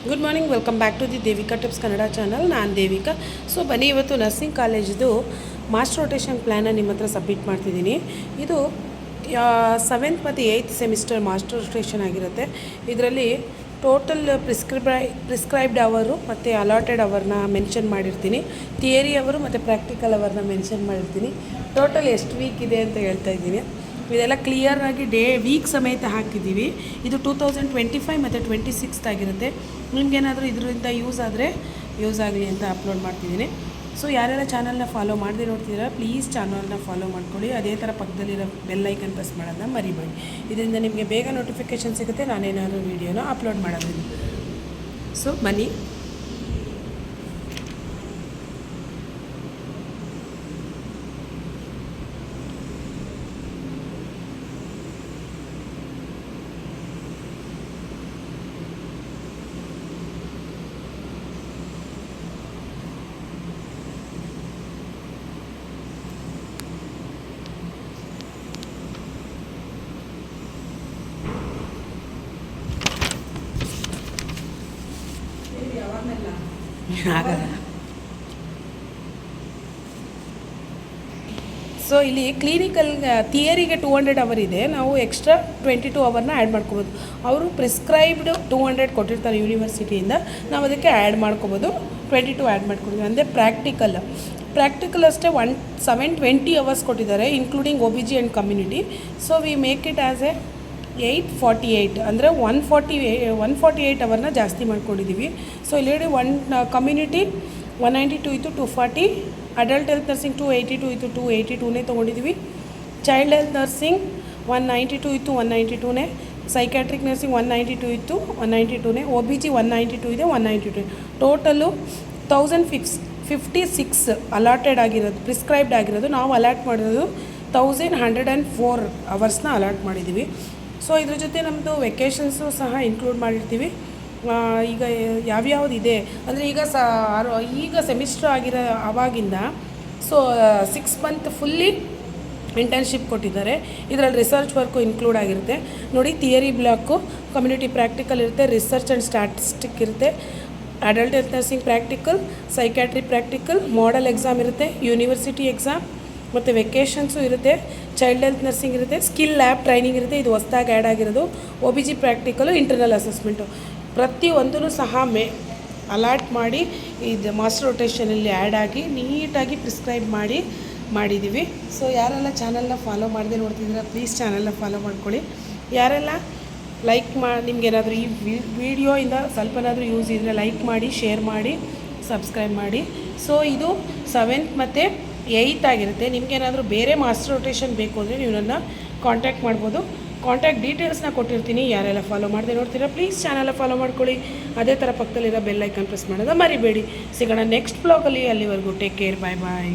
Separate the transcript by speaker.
Speaker 1: Good morning, welcome back to the Devika tips Kannada channel. ನಾನು Devika. So ಬನ್ನಿ, ಇವತ್ತು ನರ್ಸಿಂಗ್ ಕಾಲೇಜ್ದು ಮಾಸ್ಟರ್ ರೊಟೇಷನ್ ಪ್ಲ್ಯಾನ ನಿಮ್ಮ ಹತ್ರ ಸಬ್ಮಿಟ್ ಮಾಡ್ತಿದ್ದೀನಿ. ಇದು 7th ಮತ್ತು 8th ಸೆಮಿಸ್ಟರ್ ಮಾಸ್ಟರ್ ರೊಟೇಷನ್ ಆಗಿರುತ್ತೆ. ಇದರಲ್ಲಿ ಟೋಟಲ್ ಪ್ರಿಸ್ಕ್ರೈಬ್ಡ್ ಅವರು ಮತ್ತು ಅಲಾಟೆಡ್ ಅವರ್ನ ಮೆನ್ಷನ್ ಮಾಡಿರ್ತೀನಿ. ಥಿಯರಿ ಅವರು ಮತ್ತು ಪ್ರಾಕ್ಟಿಕಲ್ ಅವರ್ನ ಮೆನ್ಷನ್ ಮಾಡಿರ್ತೀನಿ. ಟೋಟಲ್ ಎಷ್ಟು ವೀಕ್ ಇದೆ ಅಂತ ಹೇಳ್ತಾ ಇದ್ದೀನಿ. ಇದೆಲ್ಲ ಕ್ಲಿಯರಾಗಿ ವೀಕ್ ಸಮೇತ ಹಾಕಿದ್ದೀವಿ. ಇದು 2025 ಮತ್ತು 26 ಆಗಿರುತ್ತೆ. ನಿಮಗೇನಾದರೂ ಇದರಿಂದ ಯೂಸ್ ಆಗಲಿ ಅಂತ ಅಪ್ಲೋಡ್ ಮಾಡ್ತಿದ್ದೀನಿ. ಸೊ ಯಾರೆಲ್ಲ ಚಾನಲ್ನ ಫಾಲೋ ಮಾಡದೆ ನೋಡ್ತಿದ್ದೀರಾ, ಪ್ಲೀಸ್ ಚಾನಲ್ನ ಫಾಲೋ ಮಾಡ್ಕೊಳ್ಳಿ. ಅದೇ ಥರ ಪಕ್ಕದಲ್ಲಿರೋ ಬೆಲ್ ಐಕನ್ ಪ್ರೆಸ್ ಮಾಡೋದನ್ನ ಮರಿಬೇಡಿ. ಇದರಿಂದ ನಿಮಗೆ ಬೇಗ ನೋಟಿಫಿಕೇಷನ್ ಸಿಗುತ್ತೆ ನಾನೇನಾದರೂ ವೀಡಿಯೋನ ಅಪ್ಲೋಡ್ ಮಾಡೋದ್ರಿಂದ. ಸೊ ಬನ್ನಿ. ಆಗಲ್ಲ. ಸೊ ಇಲ್ಲಿ ಕ್ಲಿನಿಕಲ್ ಥಿಯರಿಗೆ 200 ಅವರ್ ಇದೆ. ನಾವು ಎಕ್ಸ್ಟ್ರಾ 22 ಅವರ್ನ ಆ್ಯಡ್ ಮಾಡ್ಕೋಬೋದು. ಅವರು ಪ್ರಿಸ್ಕ್ರೈಬ್ಡ್ 200 ಕೊಟ್ಟಿರ್ತಾರೆ ಯೂನಿವರ್ಸಿಟಿಯಿಂದ, ನಾವು ಅದಕ್ಕೆ ಆ್ಯಡ್ ಮಾಡ್ಕೋಬೋದು. 22 ಆ್ಯಡ್ ಮಾಡ್ಕೊಡ್ತೀವಿ. ಅಂದರೆ ಪ್ರಾಕ್ಟಿಕಲ್ ಅಷ್ಟೇ 720 ಅವರ್ಸ್ ಕೊಟ್ಟಿದ್ದಾರೆ, including OBG and community. So we make it as A 848, ಅಂದರೆ 148 ಅವರ್ನ ಜಾಸ್ತಿ ಮಾಡ್ಕೊಂಡಿದ್ದೀವಿ. ಸೊ ಇಲ್ಲಿ ಕಮ್ಯುನಿಟಿ 192 ಇತ್ತು, 240. ಅಡಲ್ಟ್ ಹೆಲ್ತ್ ನರ್ಸಿಂಗ್ 282 ಇತ್ತು, 282ನೇ ತೊಗೊಂಡಿದ್ದೀವಿ. ಚೈಲ್ಡ್ ಹೆಲ್ತ್ ನರ್ಸಿಂಗ್ 192 ಇತ್ತು, 192ನೇ. ಸೈಕ್ಯಾಟ್ರಿಕ್ ನರ್ಸಿಂಗ್ 192 ಇತ್ತು, 192ನೇ. OBG 192 ಇದೆ, 192. ಟೋಟಲು 1056 ಅಲಾಟೆಡ್ ಆಗಿರೋದು, ಪ್ರಿಸ್ಕ್ರೈಬ್ಡ್ ಆಗಿರೋದು. ನಾವು ಅಲಾಟ್ ಮಾಡಿರೋದು 1104 ಅವರ್ಸ್ನ ಅಲಾಟ್ ಮಾಡಿದ್ದೀವಿ. ಸೊ ಇದ್ರ ಜೊತೆ ನಮ್ಮದು ವೆಕೇಷನ್ಸು ಸಹ ಇನ್ಕ್ಲೂಡ್ ಮಾಡಿರ್ತೀವಿ. ಈಗ ಯಾವ್ಯಾವುದಿದೆ ಅಂದರೆ ಈಗ ಸೆಮಿಸ್ಟರ್ ಆಗಿರೋ ಆವಾಗಿಂದ ಸೊ 6 ಮಂತ್ ಫುಲ್ಲಿ ಇಂಟರ್ನ್ಶಿಪ್ ಕೊಟ್ಟಿದ್ದಾರೆ. ಇದರಲ್ಲಿ ರಿಸರ್ಚ್ ವರ್ಕು ಇನ್ಕ್ಲೂಡ್ ಆಗಿರುತ್ತೆ ನೋಡಿ. ಥಿಯರಿ ಬ್ಲಾಕು, ಕಮ್ಯುನಿಟಿ ಪ್ರಾಕ್ಟಿಕಲ್ ಇರುತ್ತೆ, ರಿಸರ್ಚ್ ಆ್ಯಂಡ್ ಸ್ಟ್ಯಾಟಿಸ್ಟಿಕ್ ಇರುತ್ತೆ, adult health nursing practical, psychiatry practical, model exam ಇರುತ್ತೆ, ಯೂನಿವರ್ಸಿಟಿ ಎಕ್ಸಾಮ್ ಮತ್ತು ವೆಕೇಷನ್ಸು ಇರುತ್ತೆ, ಚೈಲ್ಡ್ ಹೆಲ್ತ್ ನರ್ಸಿಂಗ್ ಇರುತ್ತೆ, ಸ್ಕಿಲ್ ಲ್ಯಾಬ್ ಟ್ರೈನಿಂಗ್ ಇರುತ್ತೆ. ಇದು ಹೊಸದಾಗಿ ಆ್ಯಡ್ ಆಗಿರೋದು. OBG ಪ್ರಾಕ್ಟಿಕಲು, ಇಂಟರ್ನಲ್ ಅಸೆಸ್ಮೆಂಟು ಪ್ರತಿಯೊಂದೂ ಸಹ ಅಲಾಟ್ ಮಾಡಿ ಇದು ಮಾಸ್ಟರ್ ರೊಟೇಷನಲ್ಲಿ ಆ್ಯಡ್ ಆಗಿ ನೀಟಾಗಿ ಪ್ರಿಸ್ಕ್ರೈಬ್ ಮಾಡಿದ್ದೀವಿ. ಸೊ ಯಾರೆಲ್ಲ ಚಾನಲ್ನ ಫಾಲೋ ಮಾಡದೆ ನೋಡ್ತಿದ್ದೀರಾ, ಪ್ಲೀಸ್ ಚಾನಲ್ನ ಫಾಲೋ ಮಾಡ್ಕೊಳ್ಳಿ. ಯಾರೆಲ್ಲ ನಿಮಗೇನಾದರೂ ಈ ವಿಡಿಯೋಯಿಂದ ಸ್ವಲ್ಪನಾದರೂ ಯೂಸ್ ಇದ್ದರೆ ಲೈಕ್ ಮಾಡಿ, ಶೇರ್ ಮಾಡಿ, ಸಬ್ಸ್ಕ್ರೈಬ್ ಮಾಡಿ. ಸೊ ಇದು 7th ಮತ್ತು 8th ಆಗಿರುತ್ತೆ. ನಿಮಗೇನಾದರೂ ಬೇರೆ ಮಾಸ್ಟರ್ ರೊಟೇಷನ್ ಬೇಕು ಅಂದರೆ ನೀವು ನನ್ನ ಕಾಂಟ್ಯಾಕ್ಟ್ ಮಾಡ್ಬೋದು. ಕಾಂಟ್ಯಾಕ್ಟ್ ಡೀಟೇಲ್ಸ್ನ ಕೊಟ್ಟಿರ್ತೀನಿ. ಯಾರೆಲ್ಲ ಫಾಲೋ ಮಾಡದೆ ನೋಡ್ತೀರಾ, ಪ್ಲೀಸ್ ಚಾನಲ್ ಫಾಲೋ ಮಾಡ್ಕೊಳ್ಳಿ. ಅದೇ ಥರ ಪಕ್ಕದಲ್ಲಿರೋ ಬೆಲ್ ಐಕನ್ ಪ್ರೆಸ್ ಮಾಡೋದು ಮರಿಬೇಡಿ. ಸಿಗೋಣ ನೆಕ್ಸ್ಟ್ ಬ್ಲಾಗಲ್ಲಿ. ಅಲ್ಲಿವರೆಗೂ ಟೇಕ್ ಕೇರ್, ಬಾಯ್ ಬಾಯ್.